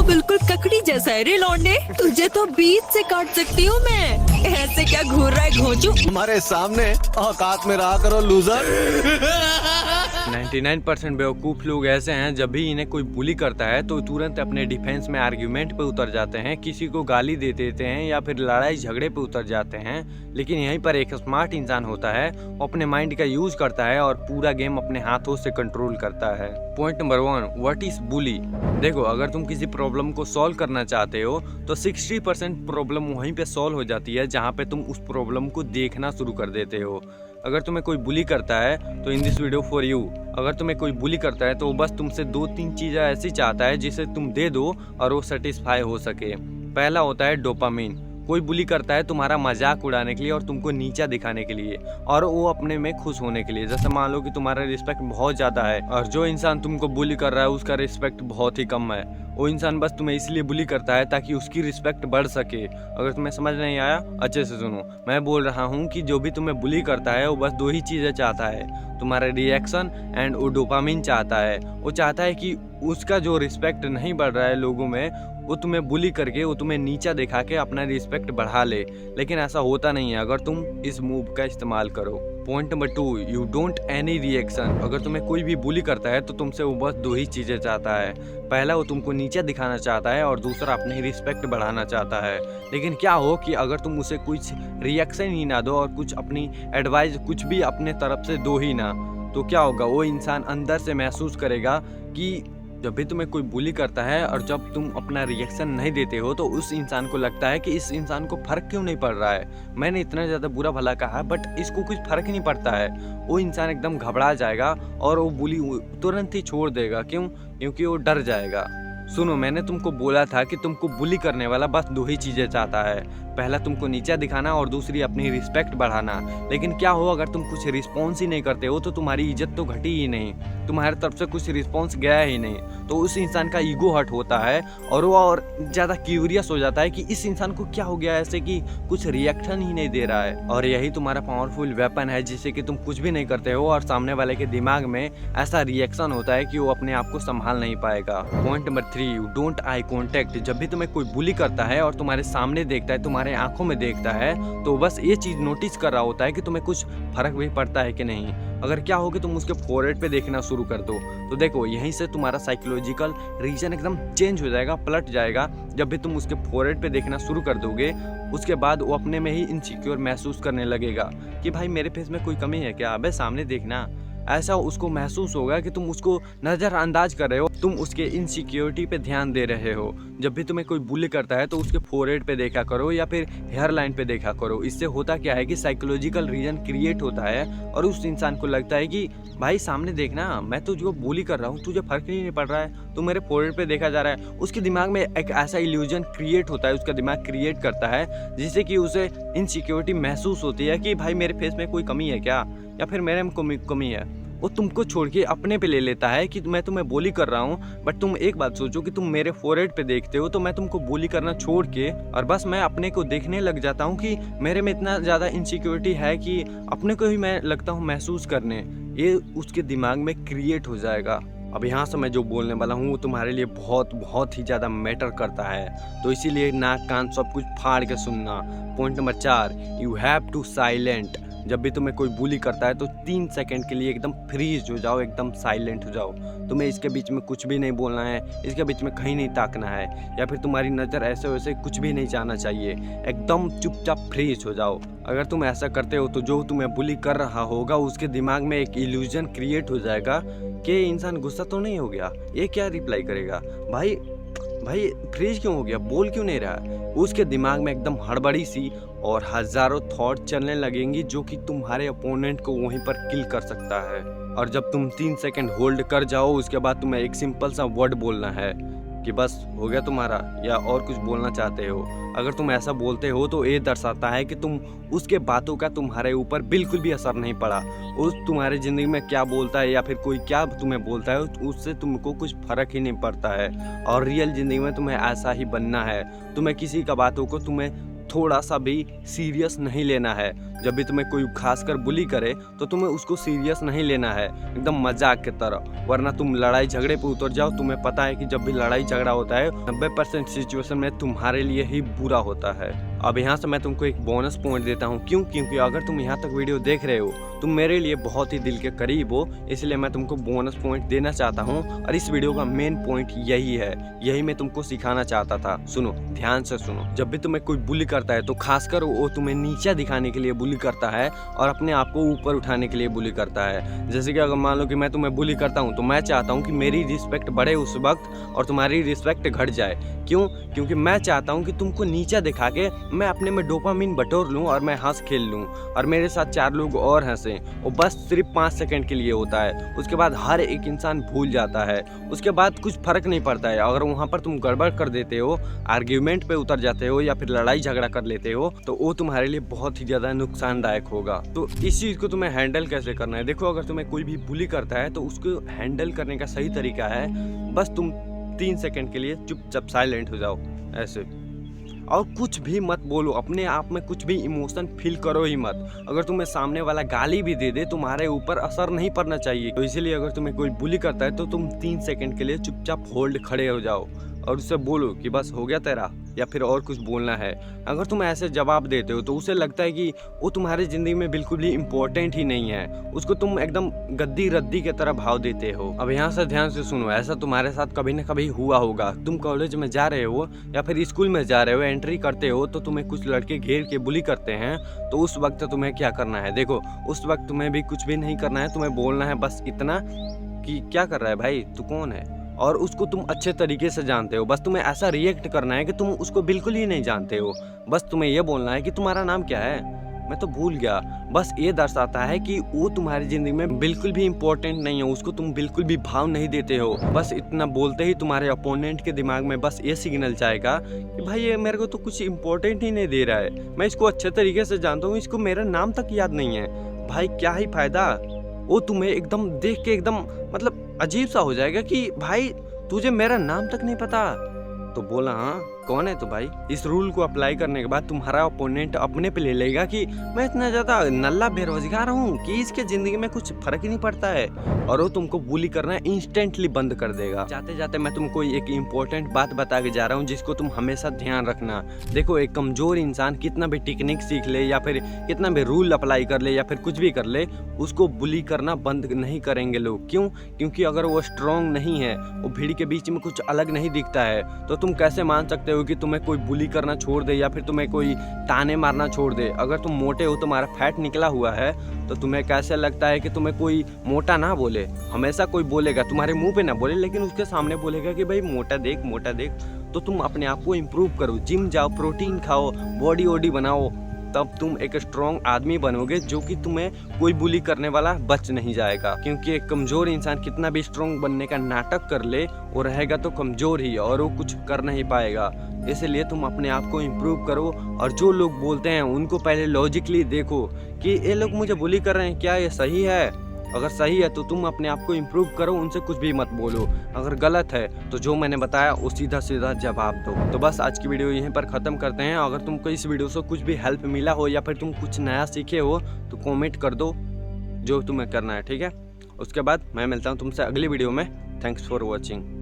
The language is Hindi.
बिल्कुल ककड़ी जैसा है रे लौंडे, तुझे तो बीच से काट सकती हूँ मैं। ऐसे क्या घूर रहा है घोंचू? हमारे सामने औकात में रहा करो लूजर। 99% बेवकूफ़ लोग ऐसे हैं, जब भी इन्हें कोई बुली करता है तो तुरंत अपने डिफेंस में आर्ग्यूमेंट पे उतर जाते हैं, किसी को गाली दे देते हैं या फिर लड़ाई झगड़े पे उतर जाते हैं। लेकिन यहीं पर एक स्मार्ट इंसान होता है, वो अपने माइंड का यूज करता है और पूरा गेम अपने हाथों से कंट्रोल करता है। पॉइंट नंबर 1, व्हाट इज बुली। देखो, अगर तुम किसी प्रॉब्लम को सॉल्व करना चाहते हो तो 60% प्रॉब्लम वहीं पे सॉल्व हो जाती है जहाँ पे तुम उस प्रॉब्लम को देखना शुरू कर देते हो। अगर तुम्हें कोई बुली करता है तो in this video for you. अगर तुम्हें कोई बुली करता है तो बस तुमसे 2-3 चीज़ें ऐसी चाहता है जिसे तुम दे दो और वो सेटिस्फाई हो सके। पहला होता है डोपामिन। कोई बुली करता है तुम्हारा मजाक उड़ाने के लिए और तुमको नीचा दिखाने के लिए, और वो अपने में खुश होने के लिए। जैसे मान लो कि तुम्हारा रिस्पेक्ट बहुत ज़्यादा है और जो इंसान तुमको बुली कर रहा है उसका रिस्पेक्ट बहुत ही कम है। वो इंसान बस तुम्हें इसलिए बुली करता है ताकि उसकी रिस्पेक्ट बढ़ सके। अगर तुम्हें समझ नहीं आया, अच्छे से सुनो। मैं बोल रहा हूँ कि जो भी तुम्हें बुली करता है वो बस 2 ही चीज़ें चाहता है, तुम्हारा रिएक्शन एंड वो डोपामिन चाहता है। वो चाहता है कि उसका जो रिस्पेक्ट नहीं बढ़ रहा है लोगों में, वो तुम्हें बुली करके, वो तुम्हें नीचा दिखा के अपना रिस्पेक्ट बढ़ा ले। लेकिन ऐसा होता नहीं है अगर तुम इस मूव का इस्तेमाल करो। Point number 2, you don't any reaction. अगर तुम्हें कोई भी बुली करता है तो तुमसे वो बस 2 ही चीज़ें चाहता है। पहला, वो तुमको नीचा दिखाना चाहता है और दूसरा, अपनी रिस्पेक्ट बढ़ाना चाहता है। लेकिन क्या हो कि अगर तुम उसे कुछ रिएक्शन ही ना दो और कुछ अपनी एडवाइस कुछ भी अपने तरफ से दो ही ना, तो क्या होगा, वो इंसान अंदर से महसूस करेगा कि जब भी तुम्हें कोई बुली करता है और जब तुम अपना रिएक्शन नहीं देते हो तो उस इंसान को लगता है कि इस इंसान को फ़र्क क्यों नहीं पड़ रहा है। मैंने इतना ज़्यादा बुरा भला कहा बट इसको कुछ फ़र्क ही नहीं पड़ता है। वो इंसान एकदम घबरा जाएगा और वो बुली तुरंत ही छोड़ देगा। क्यों? क्योंकि वो डर जाएगा। सुनो, मैंने तुमको बोला था कि तुमको बुली करने वाला बस 2 ही चीज़ें चाहता है। पहला, तुमको नीचा दिखाना और दूसरी, अपनी रिस्पेक्ट बढ़ाना। लेकिन क्या हो, अगर तुम कुछ रिस्पॉन्स ही नहीं करते हो तो तुम्हारी इज्जत तो घटी ही नहीं, तुम्हारी तरफ से कुछ रिस्पॉन्स गया ही नहीं। तो उस इंसान का ईगो हर्ट होता है और वो और ज़्यादा क्यूरियस हो जाता है कि इस इंसान को क्या हो गया ऐसे कि कुछ रिएक्शन ही नहीं दे रहा है। और यही तुम्हारा पावरफुल वेपन है जिससे कि तुम कुछ भी नहीं करते हो और सामने वाले के दिमाग में ऐसा रिएक्शन होता है कि वो अपने आप को संभाल नहीं पाएगा। Point number 3, you don't eye contact. जब भी तुम्हें कोई बुली करता है और तुम्हारे सामने देखता है, तुम्हारे आंखों में देखता है, तो बस ये चीज़ नोटिस कर रहा होता है कि तुम्हें कुछ फर्क भी पड़ता है कि नहीं। अगर क्या हो कि तुम उसके फोरहेड पे देखना शुरू कर दो तो देखो, यहीं से तुम्हारा साइकोलॉजिकल रीजन एकदम चेंज हो जाएगा, पलट जाएगा। जब भी तुम उसके फोरहेड पे देखना शुरू कर दोगे, उसके बाद वो अपने में ही इनसिक्योर महसूस करने लगेगा कि भाई मेरे फेस में कोई कमी है क्या, अबे सामने देखना। ऐसा उसको महसूस होगा कि तुम उसको नज़रअंदाज कर रहे हो, तुम उसके इनसिक्योरिटी पे ध्यान दे रहे हो। जब भी तुम्हें कोई बुली करता है तो उसके फोरहेड पे देखा करो या फिर हेयर लाइन पे देखा करो। इससे होता क्या है कि साइकोलॉजिकल रीजन क्रिएट होता है और उस इंसान को लगता है कि भाई सामने देखना, मैं तुझको बुली कर रहा हूँ, तुझे फर्क ही नहीं पड़ रहा है, तो मेरे फोरहेड पे देखा जा रहा है। उसके दिमाग में एक ऐसा इल्यूजन क्रिएट होता है, उसका दिमाग क्रिएट करता है जिससे कि उसे इनसिक्योरिटी महसूस होती है कि भाई मेरे फेस में कोई कमी है क्या, या फिर मेरे में कमी है। वो तुमको छोड़ के अपने पे ले लेता है कि मैं तुम्हें बोली कर रहा हूँ, बट तुम एक बात सोचो कि तुम मेरे फोरहेड पे देखते हो तो मैं तुमको बोली करना छोड़ के और बस मैं अपने को देखने लग जाता हूँ कि मेरे में इतना ज़्यादा इनसिक्योरिटी है कि अपने को ही मैं लगता हूँ महसूस करने। ये उसके दिमाग में क्रिएट हो जाएगा। अब यहाँ से मैं जो बोलने वाला हूँ वो तुम्हारे लिए बहुत बहुत ही ज़्यादा मैटर करता है, तो इसीलिए नाक कान सब कुछ फाड़ के सुनना। Point number 4, you have to silent. जब भी तुम्हें कोई बुली करता है तो 3 सेकंड के लिए एकदम फ्रीज हो जाओ, एकदम साइलेंट हो जाओ। तुम्हें इसके बीच में कुछ भी नहीं बोलना है, इसके बीच में कहीं नहीं ताकना है, या फिर तुम्हारी नज़र ऐसे वैसे कुछ भी नहीं जाना चाहिए। एकदम चुपचाप फ्रीज हो जाओ। अगर तुम ऐसा करते हो तो जो तुम्हें बुली कर रहा होगा उसके दिमाग में एक इल्यूजन क्रिएट हो जाएगा कि इंसान गुस्सा तो नहीं हो गया, ये क्या रिप्लाई करेगा, भाई फ्रीज क्यों हो गया, बोल क्यों नहीं रहा। उसके दिमाग में एकदम हड़बड़ी सी और हजारों थॉट चलने लगेंगी जो कि तुम्हारे अपोनेंट को वहीं पर किल कर सकता है। और जब तुम 3 सेकंड होल्ड कर जाओ उसके बाद तुम्हें एक सिंपल सा वर्ड बोलना है कि बस हो गया तुम्हारा, या और कुछ बोलना चाहते हो। अगर तुम ऐसा बोलते हो तो ये दर्शाता है कि तुम उसके बातों का तुम्हारे ऊपर बिल्कुल भी असर नहीं पड़ा। उस तुम्हारे ज़िंदगी में क्या बोलता है या फिर कोई क्या तुम्हें बोलता है उससे तुमको कुछ फ़र्क ही नहीं पड़ता है। और रियल ज़िंदगी में तुम्हें ऐसा ही बनना है। तुम्हें किसी का बातों को तुम्हें थोड़ा सा भी सीरियस नहीं लेना है। जब भी तुम्हें कोई खासकर बुली करे तो तुम्हें उसको सीरियस नहीं लेना है, एकदम मजाक की तरह, वरना तुम लड़ाई झगड़े पे उतर जाओ। तुम्हें पता है कि जब भी लड़ाई झगड़ा होता है 90% सिचुएशन में तुम्हारे लिए ही बुरा होता है। अब यहाँ से मैं तुमको एक बोनस पॉइंट देता हूँ। क्यों? क्योंकि अगर तुम यहाँ तक वीडियो देख रहे हो, तुम मेरे लिए बहुत ही दिल के करीब हो, इसलिए मैं तुमको बोनस पॉइंट देना चाहता हूँ। और इस वीडियो का मेन पॉइंट यही है, यही मैं तुमको सिखाना चाहता था। सुनो, ध्यान से सुनो। जब भी तुम्हें कोई बुली करता है तो खासकर वो तुम्हें नीचा दिखाने के लिए बुली करता है और अपने आप को ऊपर उठाने के लिए बुली करता है। जैसे कि अगर मान लो कि मैं तुम्हें बुली करता हूँ तो मैं चाहता हूँ कि मेरी रिस्पेक्ट बढ़े उस वक्त और तुम्हारी रिस्पेक्ट घट जाए। क्यों? क्योंकि मैं चाहता हूँ कि तुमको नीचा दिखा के मैं अपने में डोपामिन बटोर लूँ और मैं हंस खेल लूँ और मेरे साथ 4 लोग और हंसें। वो बस सिर्फ 5 सेकंड के लिए होता है, उसके बाद हर एक इंसान भूल जाता है, उसके बाद कुछ फर्क नहीं पड़ता है। अगर वहाँ पर तुम गड़बड़ कर देते हो, आर्ग्यूमेंट पे उतर जाते हो या फिर लड़ाई झगड़ा कर लेते हो तो वो तुम्हारे लिए बहुत ही ज़्यादा नुकसानदायक होगा। तो इस चीज़ को तुम्हें हैंडल कैसे करना है? देखो, अगर तुम्हें कोई भी बुली करता है तो उसको हैंडल करने का सही तरीका है, बस तुम 3 सेकंड के लिए चुपचाप साइलेंट हो जाओ ऐसे, और कुछ भी मत बोलो, अपने आप में कुछ भी इमोशन फील करो ही मत। अगर तुम्हें सामने वाला गाली भी दे दे, तुम्हारे ऊपर असर नहीं पड़ना चाहिए। तो इसीलिए अगर तुम्हें कोई बुली करता है तो तुम 3 सेकंड के लिए चुपचाप होल्ड खड़े हो जाओ और उससे बोलो कि बस हो गया तेरा, या फिर और कुछ बोलना है। अगर तुम ऐसे जवाब देते हो तो उसे लगता है कि वो तुम्हारी ज़िंदगी में बिल्कुल भी इम्पोर्टेंट ही नहीं है, उसको तुम एकदम गद्दी रद्दी की तरह भाव देते हो। अब यहाँ से ध्यान से सुनो, ऐसा तुम्हारे साथ कभी ना कभी हुआ होगा। तुम कॉलेज में जा रहे हो या फिर स्कूल में जा रहे हो, एंट्री करते हो तो तुम्हें कुछ लड़के घेर के बुली करते हैं। तो उस वक्त तुम्हें क्या करना है? देखो, उस वक्त तुम्हें भी कुछ भी नहीं करना है, तुम्हें बोलना है बस इतना कि क्या कर रहा है भाई, तू कौन है? और उसको तुम अच्छे तरीके से जानते हो, बस तुम्हें ऐसा रिएक्ट करना है कि तुम उसको बिल्कुल ही नहीं जानते हो। बस तुम्हें ये बोलना है कि तुम्हारा नाम क्या है, मैं तो भूल गया। बस ये दर्शाता है कि वो तुम्हारी ज़िंदगी में बिल्कुल भी इम्पोर्टेंट नहीं है, उसको तुम बिल्कुल भी भाव नहीं देते हो। बस इतना बोलते ही तुम्हारे अपोनेंट के दिमाग में बस ये सिग्नल जाएगा कि भाई ये मेरे को तो कुछ इम्पोर्टेंट ही नहीं दे रहा है, मैं इसको अच्छे तरीके से जानता हूँ, इसको मेरा नाम तक याद नहीं है। भाई क्या ही फायदा? वो तुम्हें एकदम देख के एकदम मतलब अजीब सा हो जाएगा कि भाई तुझे मेरा नाम तक नहीं पता। तो बोला हाँ कौन है तो भाई। इस रूल को अप्लाई करने के बाद तुम्हारा ओपोनेंट अपने पे ले लेगा कि मैं इतना ज़्यादा नल्ला बेरोजगार हूँ कि इसके ज़िंदगी में कुछ फर्क ही नहीं पड़ता है, और वो तुमको बुली करना इंस्टेंटली बंद कर देगा। जाते जाते मैं तुमको एक इम्पोर्टेंट बात बता के जा रहा हूँ जिसको तुम हमेशा ध्यान रखना। देखो, एक कमज़ोर इंसान कितना भी टेक्निक सीख ले या फिर कितना भी रूल अप्लाई कर ले या फिर कुछ भी कर ले, उसको बुली करना बंद नहीं करेंगे लोग। क्यों? क्योंकि अगर वो स्ट्रॉन्ग नहीं है, वो भीड़ के बीच में कुछ अलग नहीं दिखता है, तो तुम कैसे मान सकते हो कि तुम्हें कोई बुली करना छोड़ दे या फिर तुम्हें कोई ताने मारना छोड़ दे? अगर तुम मोटे हो, तुम्हारा फैट निकला हुआ है, तो तुम्हें कैसे लगता है कि तुम्हें कोई मोटा ना बोले? हमेशा कोई बोलेगा, तुम्हारे मुंह पे ना बोले लेकिन उसके सामने बोलेगा कि भाई मोटा देख, मोटा देख। तो तुम अपने आप को इम्प्रूव करो, जिम जाओ, प्रोटीन खाओ, बॉडी वॉडी बनाओ, तब तुम एक स्ट्रॉन्ग आदमी बनोगे जो कि तुम्हें कोई बुली करने वाला बच नहीं जाएगा। क्योंकि एक कमज़ोर इंसान कितना भी स्ट्रॉन्ग बनने का नाटक कर ले, वो रहेगा तो कमज़ोर ही और वो कुछ कर नहीं पाएगा। इसलिए तुम अपने आप को इम्प्रूव करो, और जो लोग बोलते हैं उनको पहले लॉजिकली देखो कि ये लोग मुझे बुली कर रहे हैं, क्या ये सही है? अगर सही है तो तुम अपने आप को इम्प्रूव करो, उनसे कुछ भी मत बोलो। अगर गलत है तो जो मैंने बताया वो सीधा सीधा जवाब दो। तो बस आज की वीडियो यहीं पर ख़त्म करते हैं। अगर तुमको इस वीडियो से कुछ भी हेल्प मिला हो या फिर तुम कुछ नया सीखे हो तो कमेंट कर दो जो तुम्हें करना है, ठीक है? उसके बाद मैं मिलता हूँ तुमसे अगली वीडियो में। Thanks for watching.